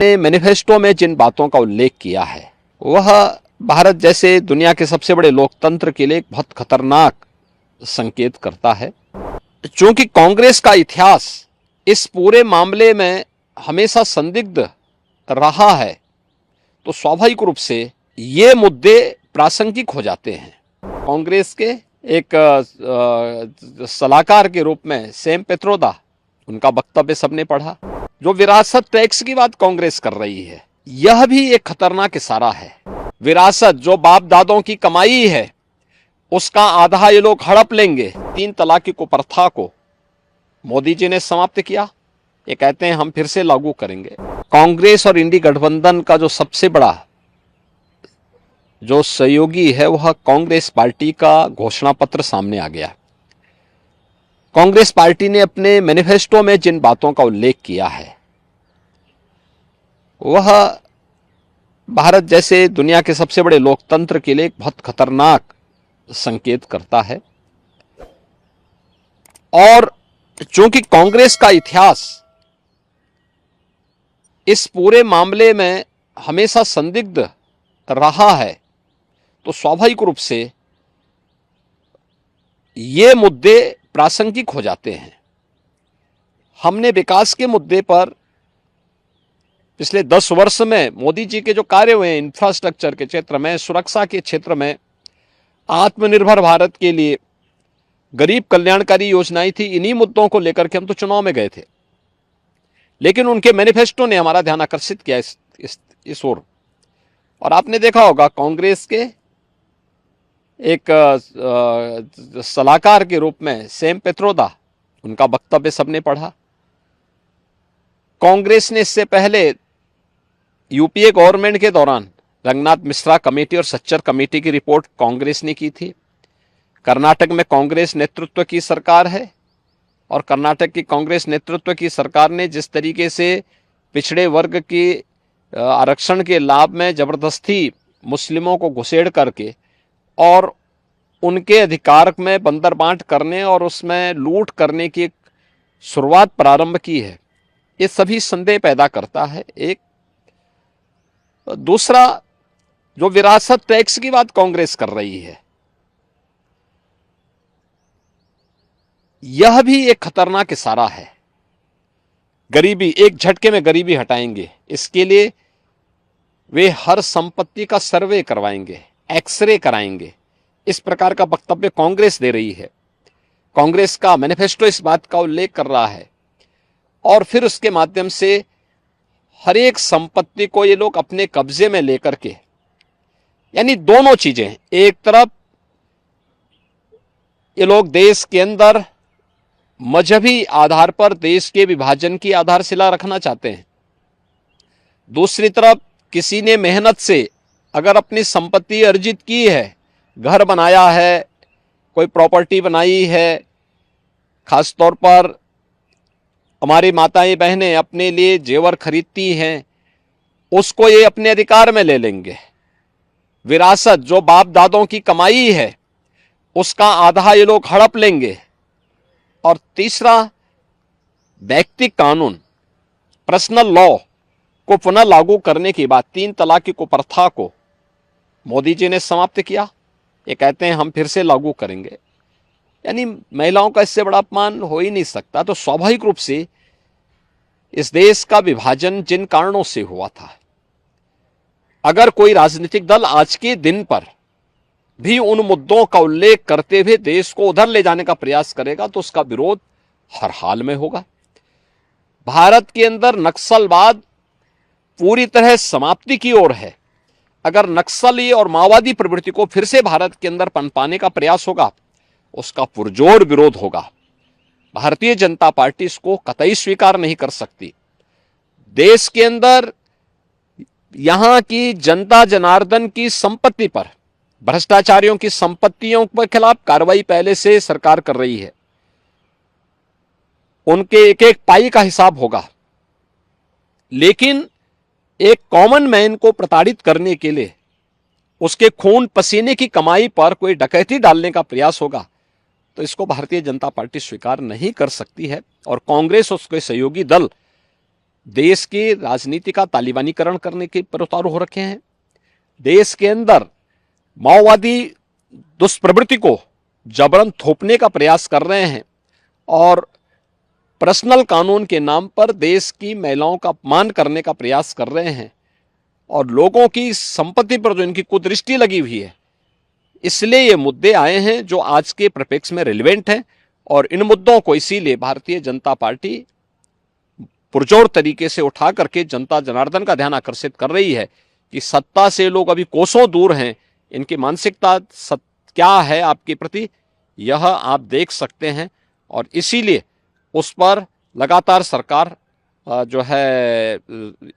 Manifesto में जिन बातों का उल्लेख किया है वह भारत जैसे दुनिया के सबसे बड़े लोकतंत्र के लिए एक बहुत खतरनाक संकेत करता है। चूंकि कांग्रेस का इतिहास इस पूरे मामले में हमेशा संदिग्ध रहा है, तो स्वाभाविक रूप से ये मुद्दे प्रासंगिक हो जाते हैं। कांग्रेस के एक सलाहकार के रूप में सैम पित्रोदा, उनका वक्तव्य सबने पढ़ा। जो विरासत टैक्स की बात कांग्रेस कर रही है, यह भी एक खतरनाक इशारा है। विरासत जो बाप दादों की कमाई है, उसका आधा ये लोग हड़प लेंगे। 3 तलाक की कुप्रथा को मोदी जी ने समाप्त किया, ये कहते हैं हम फिर से लागू करेंगे। कांग्रेस और इंडी गठबंधन का जो सबसे बड़ा जो सहयोगी है वह कांग्रेस पार्टी का घोषणा पत्र सामने आ गया। कांग्रेस पार्टी ने अपने मैनिफेस्टो में जिन बातों का उल्लेख किया है वह भारत जैसे दुनिया के सबसे बड़े लोकतंत्र के लिए एक बहुत खतरनाक संकेत करता है। और चूंकि कांग्रेस का इतिहास इस पूरे मामले में हमेशा संदिग्ध रहा है, तो स्वाभाविक रूप से ये मुद्दे प्रासंगिक हो जाते हैं। हमने विकास के मुद्दे पर पिछले 10 वर्ष में मोदी जी के जो कार्य हुए हैं, इंफ्रास्ट्रक्चर के क्षेत्र में, सुरक्षा के क्षेत्र में, आत्मनिर्भर भारत के लिए गरीब कल्याणकारी योजनाएं थी, इन्हीं मुद्दों को लेकर के हम तो चुनाव में गए थे। लेकिन उनके मैनिफेस्टो ने हमारा ध्यान आकर्षित किया इस ओर। और आपने देखा होगा कांग्रेस के एक सलाहकार के रूप में सैम पित्रोदा, उनका वक्तव्य सबने पढ़ा। कांग्रेस ने इससे पहले यूपीए गवर्नमेंट के दौरान रंगनाथ मिश्रा कमेटी और सच्चर कमेटी की रिपोर्ट कांग्रेस ने की थी। कर्नाटक में कांग्रेस नेतृत्व की सरकार है और कर्नाटक की कांग्रेस नेतृत्व की सरकार ने जिस तरीके से पिछड़े वर्ग की आरक्षण के लाभ में जबरदस्ती मुस्लिमों को घुसेड़ करके और उनके अधिकार में बंदरबांट करने और उसमें लूट करने की एक शुरुआत प्रारंभ की है, ये सभी संदेह पैदा करता है। एक दूसरा, जो विरासत टैक्स की बात कांग्रेस कर रही है, यह भी एक खतरनाक इशारा है। गरीबी, एक झटके में गरीबी हटाएंगे, इसके लिए वे हर संपत्ति का सर्वे करवाएंगे, एक्सरे कराएंगे, इस प्रकार का वक्तव्य कांग्रेस दे रही है। कांग्रेस का मैनिफेस्टो इस बात का उल्लेख कर रहा है और फिर उसके माध्यम से हर एक संपत्ति को ये लोग अपने कब्जे में लेकर के, यानी दोनों चीजें, एक तरफ ये लोग देश के अंदर मजहबी आधार पर देश के विभाजन की आधारशिला रखना चाहते हैं, दूसरी तरफ किसी ने मेहनत से अगर अपनी संपत्ति अर्जित की है, घर बनाया है, कोई प्रॉपर्टी बनाई है, खास तौर पर हमारी माताएं बहनें अपने लिए जेवर खरीदती हैं, उसको ये अपने अधिकार में ले लेंगे। विरासत जो बाप दादों की कमाई है, उसका आधा ये लोग हड़प लेंगे। और तीसरा, व्यक्तिगत कानून, पर्सनल लॉ को पुनः लागू करने की बात, 3 तलाक की कुप्रथा को मोदी जी ने समाप्त किया, ये कहते हैं हम फिर से लागू करेंगे। यानी महिलाओं का इससे बड़ा अपमान हो ही नहीं सकता। तो स्वाभाविक रूप से इस देश का विभाजन जिन कारणों से हुआ था, अगर कोई राजनीतिक दल आज के दिन पर भी उन मुद्दों का उल्लेख करते हुए देश को उधर ले जाने का प्रयास करेगा, तो उसका विरोध हर हाल में होगा। भारत के अंदर नक्सलवाद पूरी तरह समाप्ति की ओर है। अगर नक्सली और माओवादी प्रवृत्ति को फिर से भारत के अंदर पनपाने का प्रयास होगा, उसका पुरजोर विरोध होगा। भारतीय जनता पार्टी इसको कतई स्वीकार नहीं कर सकती। देश के अंदर यहां की जनता जनार्दन की संपत्ति पर, भ्रष्टाचारियों की संपत्तियों के खिलाफ कार्रवाई पहले से सरकार कर रही है। उनके एक एक पाई का हिसाब होगा। लेकिन एक कॉमन मैन को प्रताड़ित करने के लिए उसके खून पसीने की कमाई पर कोई डकैती डालने का प्रयास होगा, तो इसको भारतीय जनता पार्टी स्वीकार नहीं कर सकती है। और कांग्रेस और उसके सहयोगी दल देश की राजनीति का तालिबानीकरण करने के पर उतारू हो रखे हैं। देश के अंदर माओवादी दुष्प्रवृत्ति को जबरन थोपने का प्रयास कर रहे हैं और पर्सनल कानून के नाम पर देश की महिलाओं का अपमान करने का प्रयास कर रहे हैं और लोगों की संपत्ति पर जो इनकी कुदृष्टि लगी हुई है, इसलिए ये मुद्दे आए हैं जो आज के परिप्रेक्ष्य में रिलेवेंट हैं। और इन मुद्दों को इसीलिए भारतीय जनता पार्टी पुरजोर तरीके से उठा करके जनता जनार्दन का ध्यान आकर्षित कर रही है कि सत्ता से लोग अभी कोसों दूर हैं, इनकी मानसिकता क्या है आपके प्रति, यह आप देख सकते हैं। और इसीलिए उस पर लगातार सरकार जो है,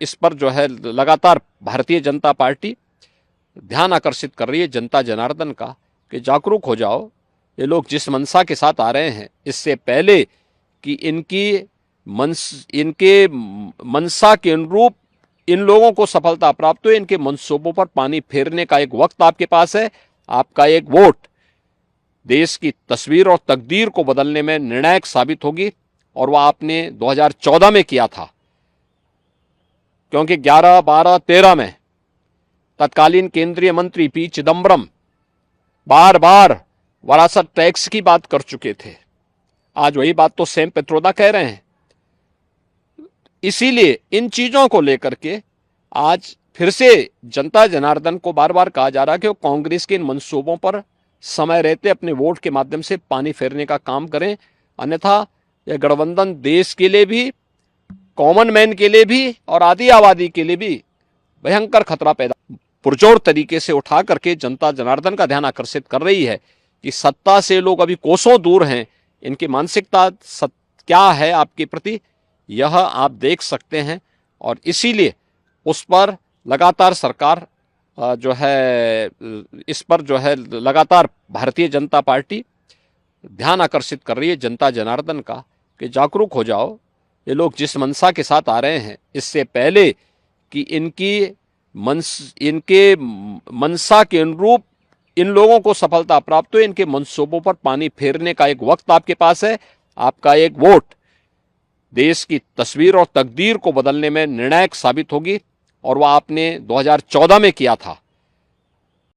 इस पर जो है लगातार भारतीय जनता पार्टी ध्यान आकर्षित कर रही है जनता जनार्दन का कि जागरूक हो जाओ, ये लोग जिस मंशा के साथ आ रहे हैं, इससे पहले कि इनके मंशा के अनुरूप इन लोगों को सफलता प्राप्त हो, इनके मंसूबों पर पानी फेरने का एक वक्त आपके पास है। आपका एक वोट देश की तस्वीर और तकदीर को बदलने में निर्णायक साबित होगी और वह आपने 2014 में किया था, क्योंकि 11, 12, 13 में तत्कालीन केंद्रीय मंत्री पी चिदम्बरम बार बार वरासत टैक्स की बात कर चुके थे। आज वही बात तो सैम पित्रोदा कह रहे हैं। इसीलिए इन चीजों को लेकर के आज फिर से जनता जनार्दन को बार बार कहा जा रहा है कि वो कांग्रेस के इन मंसूबों पर समय रहते अपने वोट के माध्यम से पानी फेरने का काम करें, अन्यथा यह गठबंधन देश के लिए भी, कॉमन मैन के लिए भी और आदि आबादी के लिए भी भयंकर खतरा पैदा पुरजोर तरीके से उठा करके जनता जनार्दन का ध्यान आकर्षित कर रही है कि सत्ता से लोग अभी कोसों दूर हैं, इनकी मानसिकता क्या है आपके प्रति, यह आप देख सकते हैं। और इसीलिए उस पर लगातार सरकार जो है, इस पर जो है लगातार भारतीय जनता पार्टी ध्यान आकर्षित कर रही है जनता जनार्दन का कि जागरूक हो जाओ, ये लोग जिस मंशा के साथ आ रहे हैं, इससे पहले कि इनके मंशा के अनुरूप इन लोगों को सफलता प्राप्त हो, इनके मंसूबों पर पानी फेरने का एक वक्त आपके पास है। आपका एक वोट देश की तस्वीर और तकदीर को बदलने में निर्णायक साबित होगी और वह आपने 2014 में किया था।